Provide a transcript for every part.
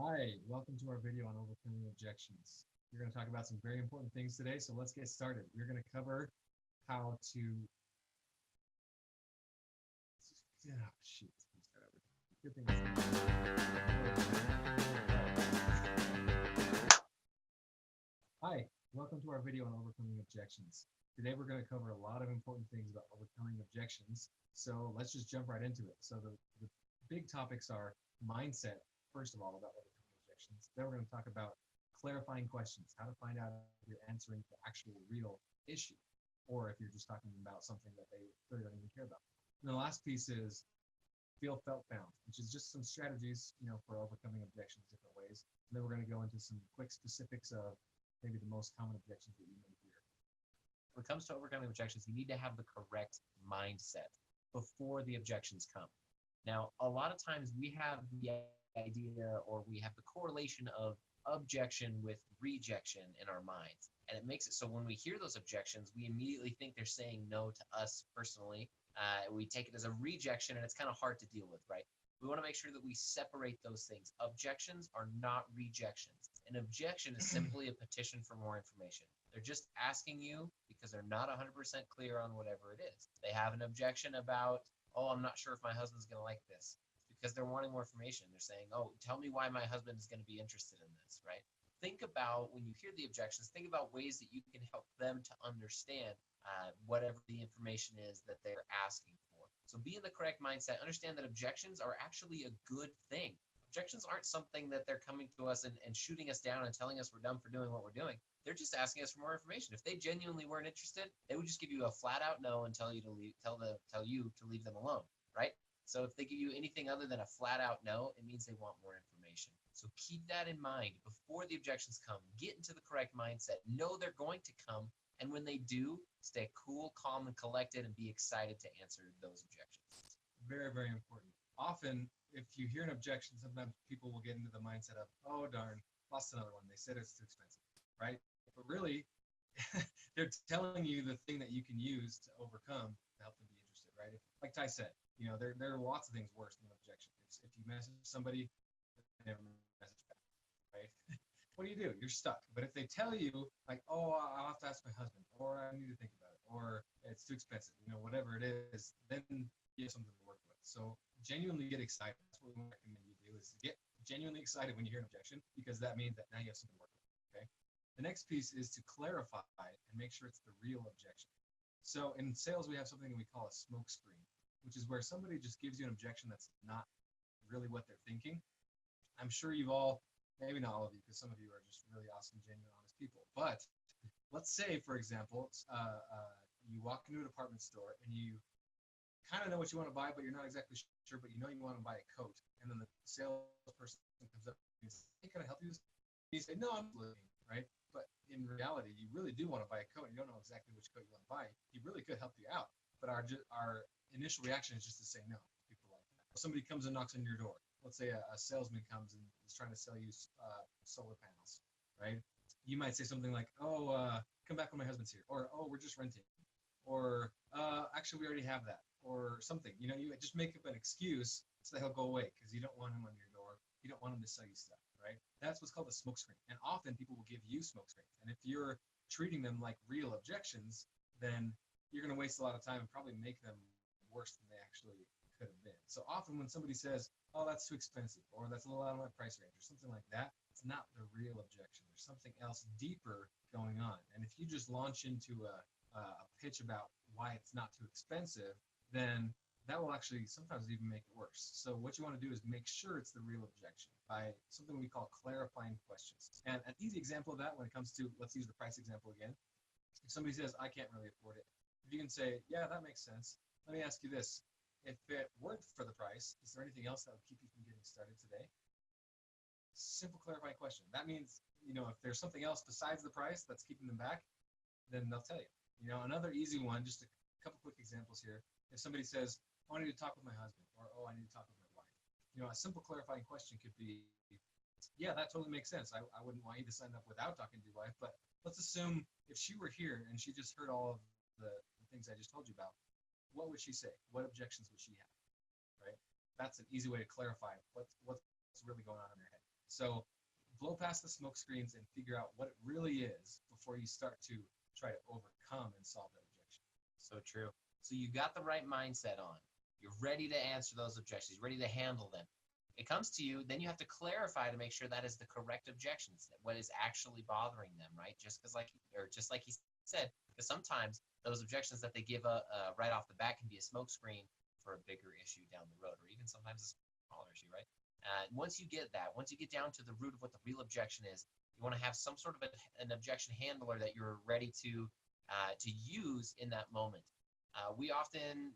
Hi, welcome to our video on overcoming objections. We're going to talk about some very important things today, so let's get started. We're going to cover how to. Oh, shoot. Good thing. Hi, welcome to our video on overcoming objections. Today we're going to cover a lot of important things about overcoming objections, so let's just jump right into it. So the big topics are mindset, first of all, about overcoming objections. Then we're going to talk about clarifying questions, how to find out if you're answering the actual real issue, or if you're just talking about something that they really don't even care about. And the last piece is feel, felt, found, which is just some strategies, for overcoming objections different ways. And then we're going to go into some quick specifics of maybe the most common objections that you may hear. When it comes to overcoming objections, you need to have the correct mindset before the objections come. Now, a lot of times we have the idea or we have the correlation of objection with rejection in our minds. And it makes it so when we hear those objections, we immediately think they're saying no to us personally. We take it as a rejection, and it's kind of hard to deal with, right? We want to make sure that we separate those things. Objections are not rejections. An objection is simply a petition for more information. They're just asking you because they're not 100% clear on whatever it is. They have an objection about, oh, I'm not sure if my husband's going to like this. Because they're wanting more information. They're saying, oh, tell me why my husband is going to be interested in this, right? Think about, when you hear the objections, think about ways that you can help them to understand whatever the information is that they're asking for. So be in the correct mindset. Understand that objections are actually a good thing. Objections aren't something that they're coming to us and shooting us down and telling us we're dumb for doing what we're doing. They're just asking us for more information. If they genuinely weren't interested, they would just give you a flat out no and tell you to leave them alone, right? So if they give you anything other than a flat out no, it means they want more information. So keep that in mind before the objections come. Get into the correct mindset. Know they're going to come. And when they do, stay cool, calm, and collected and be excited to answer those objections. Very, very important. Often, if you hear an objection, sometimes people will get into the mindset of, oh, darn, lost another one. They said it's too expensive, right? But really, they're telling you the thing that you can use to overcome to help them be interested, right? Like Ty said, there are lots of things worse than an objection. If you message somebody, they never message back, right? What do? You're stuck. But if they tell you, like, oh, I'll have to ask my husband, or I need to think about it, or it's too expensive, whatever it is, then you have something to work with. So genuinely get excited. That's what we recommend you do, is to get genuinely excited when you hear an objection, because that means that now you have something to work with, okay? The next piece is to clarify and make sure it's the real objection. So in sales, we have something we call a smoke screen, which is where somebody just gives you an objection that's not really what they're thinking. I'm sure you've all, maybe not all of you, because some of you are just really awesome, genuine, honest people. But let's say, for example, you walk into a department store and you kind of know what you want to buy, but you're not exactly sure, but you know you want to buy a coat. And then the salesperson comes up and says, hey, can I help you? You say, no, I'm looking, right? But in reality, you really do want to buy a coat and you don't know exactly which coat you want to buy. He really could help you out. But our initial reaction is just to say no. People like that. If somebody comes and knocks on your door. Let's say a salesman comes and is trying to sell you solar panels, right? You might say something like, oh, come back when my husband's here. Or, oh, we're just renting. Or, actually, we already have that. Or something. You just make up an excuse so that he'll go away because you don't want him on your door. You don't want him to sell you stuff, right? That's what's called a smoke screen. And often people will give you smoke screens. And if you're treating them like real objections, then you're going to waste a lot of time and probably make them worse than they actually could have been. So often when somebody says, oh, that's too expensive, or that's a little out of my price range, or something like that, it's not the real objection. There's something else deeper going on. And if you just launch into a pitch about why it's not too expensive, then that will actually sometimes even make it worse. So what you want to do is make sure it's the real objection by something we call clarifying questions. And an easy example of that when it comes to, let's use the price example again. If somebody says, I can't really afford it, if you can say, yeah, that makes sense. Let me ask you this. If it weren't for the price, is there anything else that would keep you from getting started today? Simple clarifying question. That means, if there's something else besides the price that's keeping them back, then they'll tell you. Another easy one, just a couple quick examples here. If somebody says, oh, I need to talk with my husband, or, oh, I need to talk with my wife. A simple clarifying question could be, yeah, that totally makes sense. I wouldn't want you to sign up without talking to your wife, but let's assume if she were here and she just heard all of the things I just told you about, what would she say? What objections would she have, right? That's an easy way to clarify what's really going on in her head. So blow past the smoke screens and figure out what it really is before you start to try to overcome and solve that objection. So true. So you got the right mindset on. You're ready to answer those objections, ready to handle them. It comes to you, then you have to clarify to make sure that is the correct objections, what is actually bothering them, right? Just like he said, because sometimes those objections that they give right off the bat can be a smokescreen for a bigger issue down the road, or even sometimes a smaller issue, right? Once you get down to the root of what the real objection is, you want to have some sort of an objection handler that you're ready to use in that moment. We often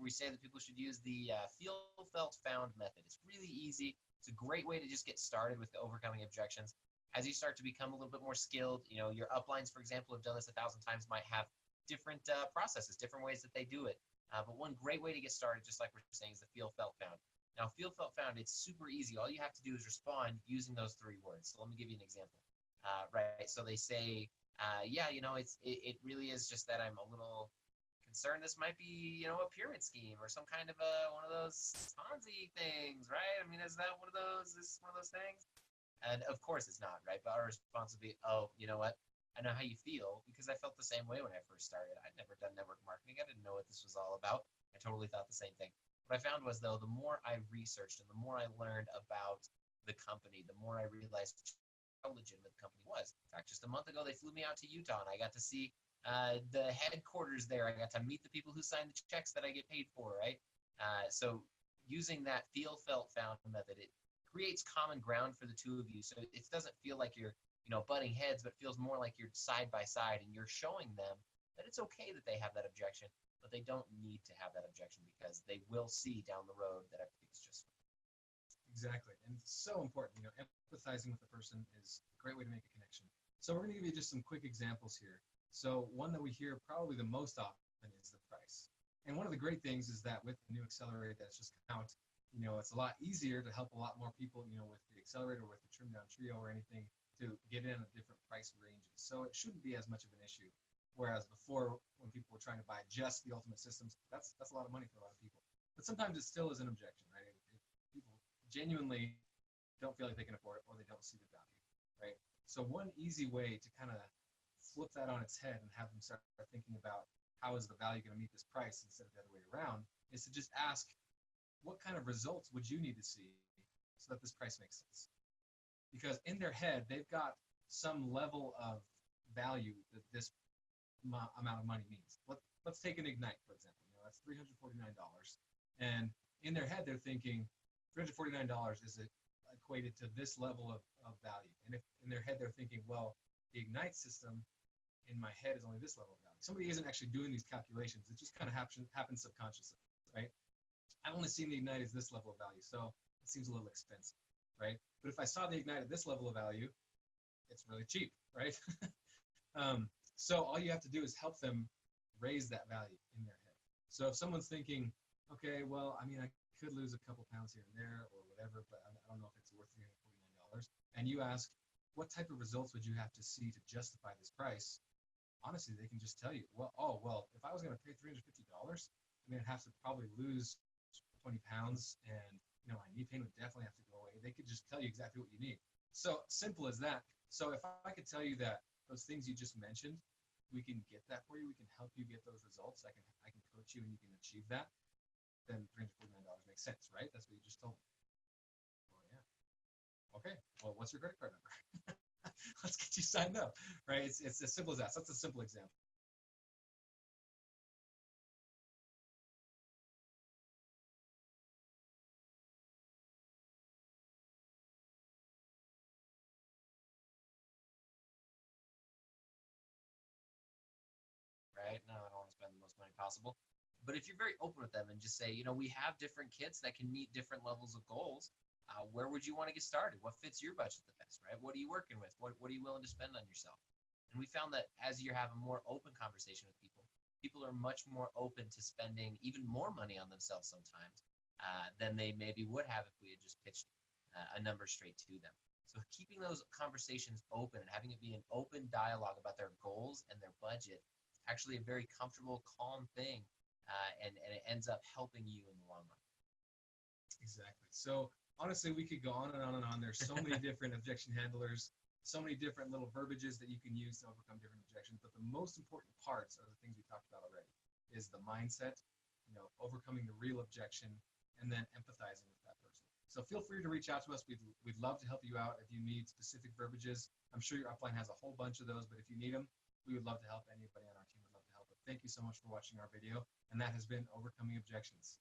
we say that people should use the feel, felt, found method. It's really easy. It's a great way to just get started with overcoming objections. As you start to become a little bit more skilled, your uplines, for example, have done this 1,000 times, might have different processes, different ways that they do it. But one great way to get started, just like we're saying, is the feel, felt, found. Now, feel, felt, found, it's super easy. All you have to do is respond using those 3 words. So let me give you an example. Right. So they say, it really is just that I'm a little concerned this might be, a pyramid scheme or some kind of one of those Ponzi things, right? I mean, is that one of those things? And of course it's not, right? But our response would be, oh, you know what? I know how you feel because I felt the same way when I first started. I'd never done network marketing. I didn't know what this was all about. I totally thought the same thing. What I found was, though, the more I researched and the more I learned about the company, the more I realized how legitimate the company was. In fact, just a month ago, they flew me out to Utah, and I got to see the headquarters there. I got to meet the people who sign the checks that I get paid for, right? So using that feel, felt, found method, it creates common ground for the two of you. So it doesn't feel like you're butting heads, but feels more like you're side by side, and you're showing them that it's okay that they have that objection, but they don't need to have that objection because they will see down the road that everything's just fine. Exactly. And it's so important. Empathizing with the person is a great way to make a connection. So we're going to give you just some quick examples here. So one that we hear probably the most often is the price. And one of the great things is that with the new accelerator that's just come out, it's a lot easier to help a lot more people, with the accelerator, with the trim down trio or anything, to get in at different price ranges. So it shouldn't be as much of an issue. Whereas before, when people were trying to buy just the ultimate systems, that's a lot of money for a lot of people. But sometimes it still is an objection, right? If people genuinely don't feel like they can afford it or they don't see the value, right? So one easy way to kind of flip that on its head and have them start thinking about how is the value going to meet this price instead of the other way around is to just ask, what kind of results would you need to see so that this price makes sense? Because in their head, they've got some level of value that this amount of money means. Let's take an Ignite, for example. That's $349. And in their head, they're thinking $349 is equated to this level of value. And if in their head, they're thinking, well, the Ignite system in my head is only this level of value. Somebody isn't actually doing these calculations. It just kind of happens subconsciously, right? I've only seen the Ignite as this level of value, so it seems a little expensive, right? But if I saw the Ignite at this level of value, it's really cheap, right? So all you have to do is help them raise that value in their head. So if someone's thinking, okay, well, I mean, I could lose a couple pounds here and there or whatever, but I don't know if it's worth $349. And you ask, what type of results would you have to see to justify this price? Honestly, they can just tell you, well, if I was going to pay $350, I mean, I'd have to probably lose 20 pounds and, my knee pain would definitely have to go away. They could just tell you exactly what you need. So simple as that. So if I could tell you that those things you just mentioned, we can get that for you. We can help you get those results. I can coach you and you can achieve that. Then $349 makes sense, right? That's what you just told me. Oh, yeah. Okay. Well, what's your credit card number? Let's get you signed up, right? It's as simple as that. So that's a simple example. Right? No, I don't want to spend the most money possible. But if you're very open with them and just say, we have different kits that can meet different levels of goals, where would you want to get started? What fits your budget the best, right? What are you working with? What are you willing to spend on yourself? And we found that as you're having more open conversation with people, people are much more open to spending even more money on themselves sometimes than they maybe would have if we had just pitched a number straight to them. So keeping those conversations open and having it be an open dialogue about their goals and their budget is actually a very comfortable, calm thing, and it ends up helping you in the long run. Exactly. So honestly, we could go on and on and on. There's so many different objection handlers, so many different little verbiages that you can use to overcome different objections. But the most important parts are the things we talked about already, is the mindset, overcoming the real objection, and then empathizing with that person. So feel free to reach out to us. We'd love to help you out if you need specific verbiages. I'm sure your upline has a whole bunch of those, but if you need them, we would love to help. Anybody on our team would love to help. But thank you so much for watching our video. And that has been Overcoming Objections.